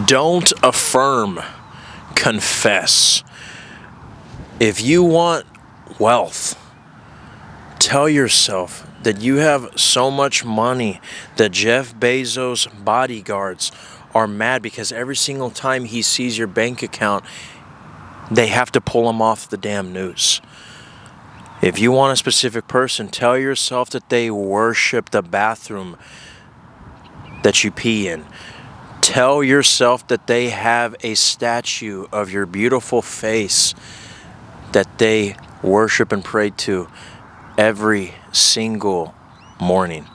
Don't affirm, confess. If you want wealth, tell yourself that you have so much money that Jeff Bezos' bodyguards are mad because every single time he sees your bank account, they have to pull him off the damn news. If you want a specific person, tell yourself that they worship the bathroom that you pee in. Tell yourself that they have a statue of your beautiful face that they worship and pray to every single morning.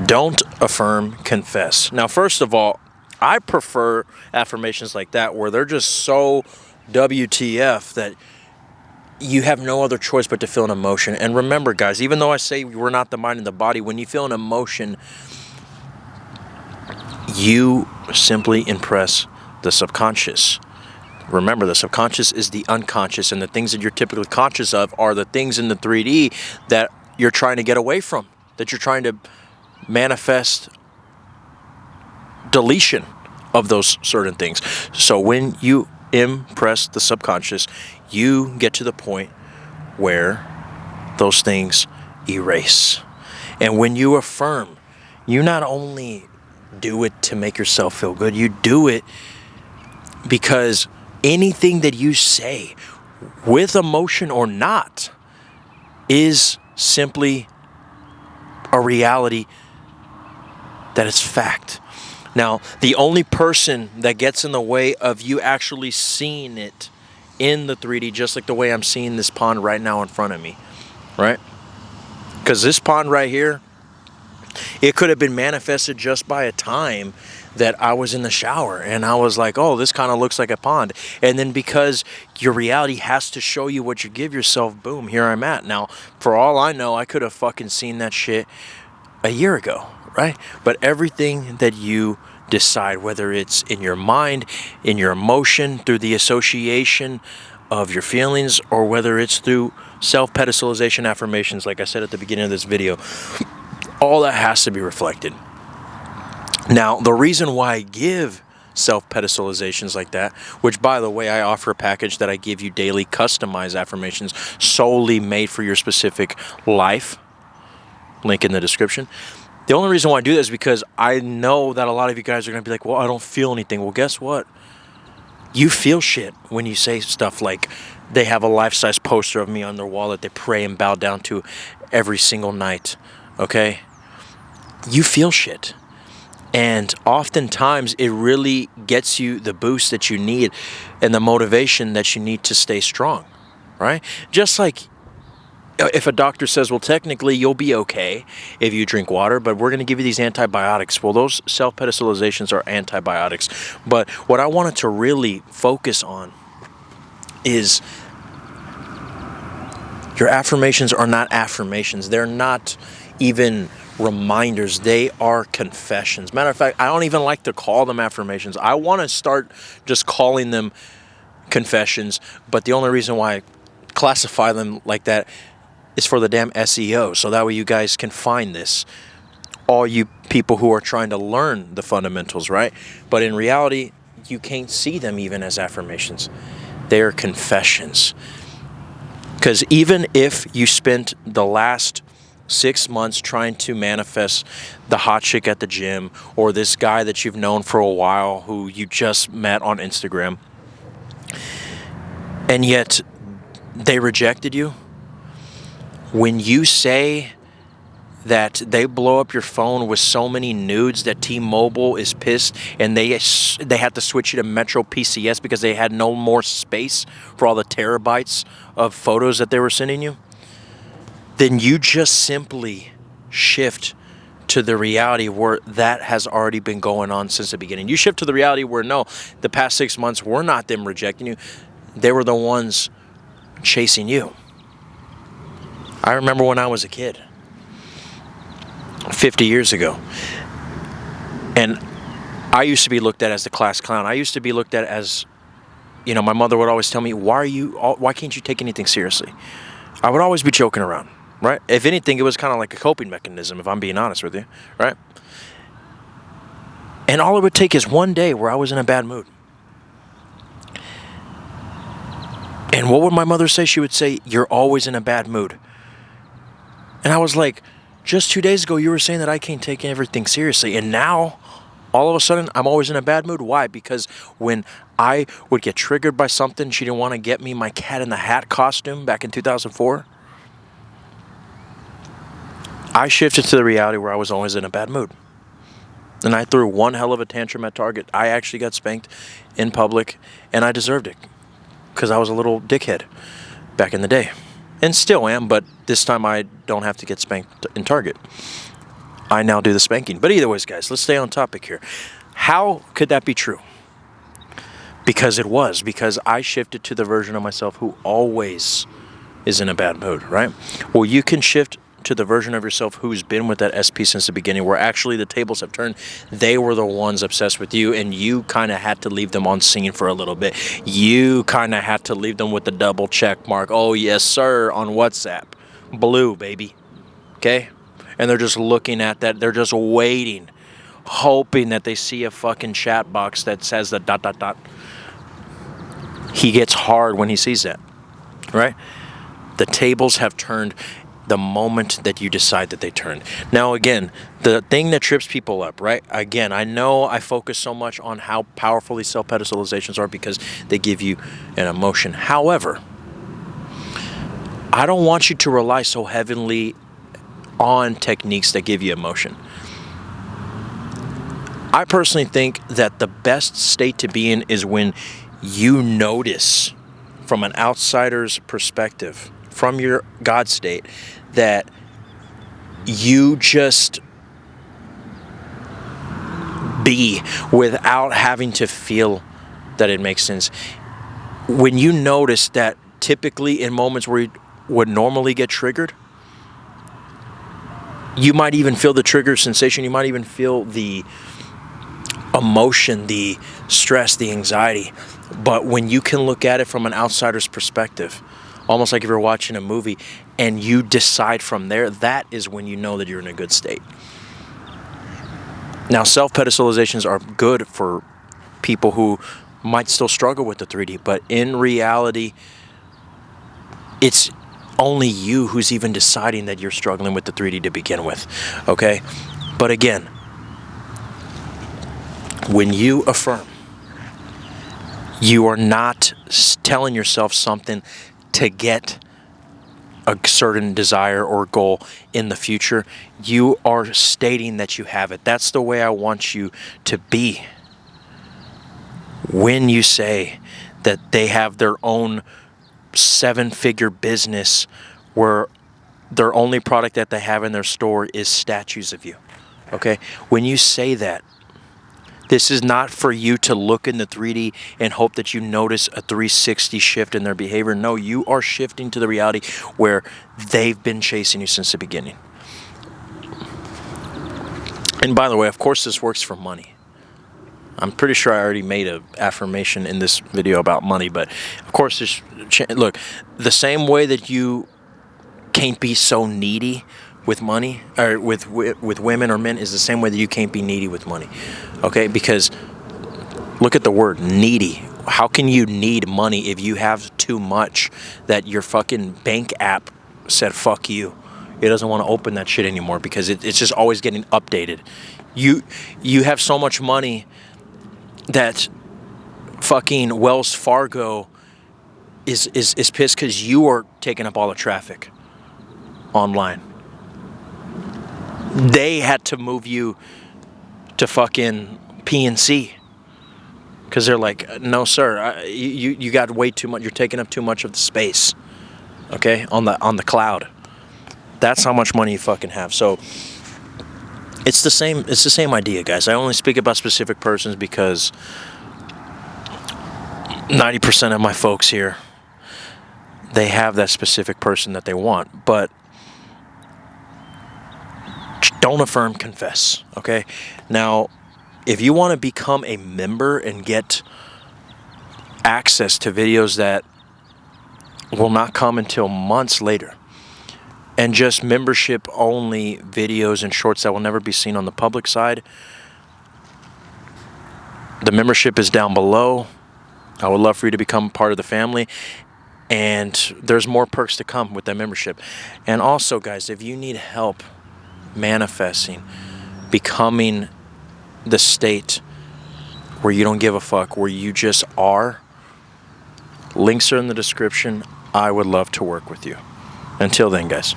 Don't affirm, confess. Now, first of all, I prefer affirmations like that where they're just so WTF that you have no other choice but to feel an emotion. And remember, guys, even though I say we're not the mind and the body, when you feel an emotion, you simply impress the subconscious. Remember, the subconscious is the unconscious, and the things that you're typically conscious of are the things in the 3D that you're trying to get away from, that you're trying to manifest deletion of those certain things. So when you impress the subconscious, you get to the point where those things erase. And when you affirm, you not only do it to make yourself feel good, you do it because anything that you say, with emotion or not, is simply a reality that is fact. Now, the only person that gets in the way of you actually seeing it in the 3D, just like the way I'm seeing this pond right now in front of me, right? Because this pond right here, it could have been manifested just by a time that I was in the shower and I was like, oh, this kind of looks like a pond. And then because your reality has to show you what you give yourself, boom, here I'm at. Now, for all I know, I could have fucking seen that shit a year ago, right? But everything that you decide, whether it's in your mind, in your emotion, through the association of your feelings, or whether it's through self-pedestalization affirmations, like I said at the beginning of this video, all that has to be reflected. Now, the reason why I give self-pedestalizations like that, which, by the way, I offer a package that I give you daily customized affirmations solely made for your specific life, link in the description. The only reason why I do this is because I know that a lot of you guys are going to be like, well, I don't feel anything. Well, guess what? You feel shit when you say stuff like they have a life-size poster of me on their wall that they pray and bow down to every single night, okay? You feel shit. And oftentimes it really gets you the boost that you need and the motivation that you need to stay strong, right? Just like if a doctor says, well, technically you'll be okay if you drink water, but we're going to give you these antibiotics. Well, those self-pedestalizations are antibiotics. But what I wanted to really focus on is your affirmations are not affirmations. They're not even reminders. They are confessions. Matter of fact, I don't even like to call them affirmations. I want to start just calling them confessions, but the only reason why I classify them like that is for the damn SEO, so that way you guys can find this. All you people who are trying to learn the fundamentals, right? But in reality, you can't see them even as affirmations. They are confessions. Because even if you spent the last 6 months trying to manifest the hot chick at the gym, or this guy that you've known for a while who you just met on Instagram, and yet they rejected you, when you say that they blow up your phone with so many nudes that T-Mobile is pissed and they had to switch you to Metro PCS because they had no more space for all the terabytes of photos that they were sending you, then you just simply shift to the reality where that has already been going on since the beginning. You shift to the reality where, no, the past 6 months were not them rejecting you. They were the ones chasing you. I remember when I was a kid, 50 years ago, and I used to be looked at as the class clown. I used to be looked at as, you know, my mother would always tell me, why can't you take anything seriously? I would always be joking around, right? If anything, it was kind of like a coping mechanism, if I'm being honest with you, right? And all it would take is one day where I was in a bad mood. And what would my mother say? She would say, "You're always in a bad mood." And I was like, just 2 days ago, you were saying that I can't take everything seriously. And now, all of a sudden, I'm always in a bad mood. Why? Because when I would get triggered by something, she didn't want to get me my Cat in the Hat costume back in 2004. I shifted to the reality where I was always in a bad mood. And I threw one hell of a tantrum at Target. I actually got spanked in public, and I deserved it because I was a little dickhead back in the day. And still am, but this time I don't have to get spanked in Target. I now do the spanking. But either ways, guys, let's stay on topic here. How could that be true? Because it was. Because I shifted to the version of myself who always is in a bad mood, right? Well, you can shift to the version of yourself who's been with that SP since the beginning, where actually the tables have turned. They were the ones obsessed with you, and you kind of had to leave them on scene for a little bit. You kind of had to leave them with the double check mark. Oh, yes, sir, on WhatsApp. Blue, baby. Okay? And they're just looking at that. They're just waiting, hoping that they see a fucking chat box that says the ... He gets hard when he sees that, right? The tables have turned the moment that you decide that they turned. Now, again, the thing that trips people up, right? Again, I know I focus so much on how powerful these self-pedestalizations are because they give you an emotion. However, I don't want you to rely so heavily on techniques that give you emotion. I personally think that the best state to be in is when you notice from an outsider's perspective, from your God state, that you just be without having to feel that it makes sense. When you notice that typically in moments where you would normally get triggered, you might even feel the trigger sensation, you might even feel the emotion, the stress, the anxiety. But when you can look at it from an outsider's perspective, almost like if you're watching a movie, and you decide from there, that is when you know that you're in a good state. Now, self-pedestalizations are good for people who might still struggle with the 3D, but in reality, it's only you who's even deciding that you're struggling with the 3D to begin with, okay? But again, when you affirm, you are not telling yourself something to get a certain desire or goal in the future. You are stating that you have it. That's the way I want you to be. When you say that they have their own 7-figure business where their only product that they have in their store is statues of you, okay? When you say that, this is not for you to look in the 3D and hope that you notice a 360 shift in their behavior. No, you are shifting to the reality where they've been chasing you since the beginning. And by the way, of course, this works for money. I'm pretty sure I already made an affirmation in this video about money, but of course, look, the same way that you can't be so needy with money, or with women or men, is the same way that you can't be needy with money, okay? Because look at the word needy. How can you need money if you have too much that your fucking bank app said fuck you? It doesn't want to open that shit anymore because it's just always getting updated. You have so much money that fucking Wells Fargo is pissed because you are taking up all the traffic online. They had to move you to fucking PNC because they're like, no, sir, you got way too much. You're taking up too much of the space, okay, on the cloud. That's how much money you fucking have. So it's the same idea, guys. I only speak about specific persons because 90% of my folks here, they have that specific person that they want, but don't affirm, confess, okay? Now, if you want to become a member and get access to videos that will not come until months later, and just membership only videos and shorts that will never be seen on the public side, The membership is down below. I would love for you to become part of the family. And there's more perks to come with that membership. And also, guys, if you need help manifesting, becoming the state where you don't give a fuck, where you just are, links are in the description. I would love to work with you. Until then, guys.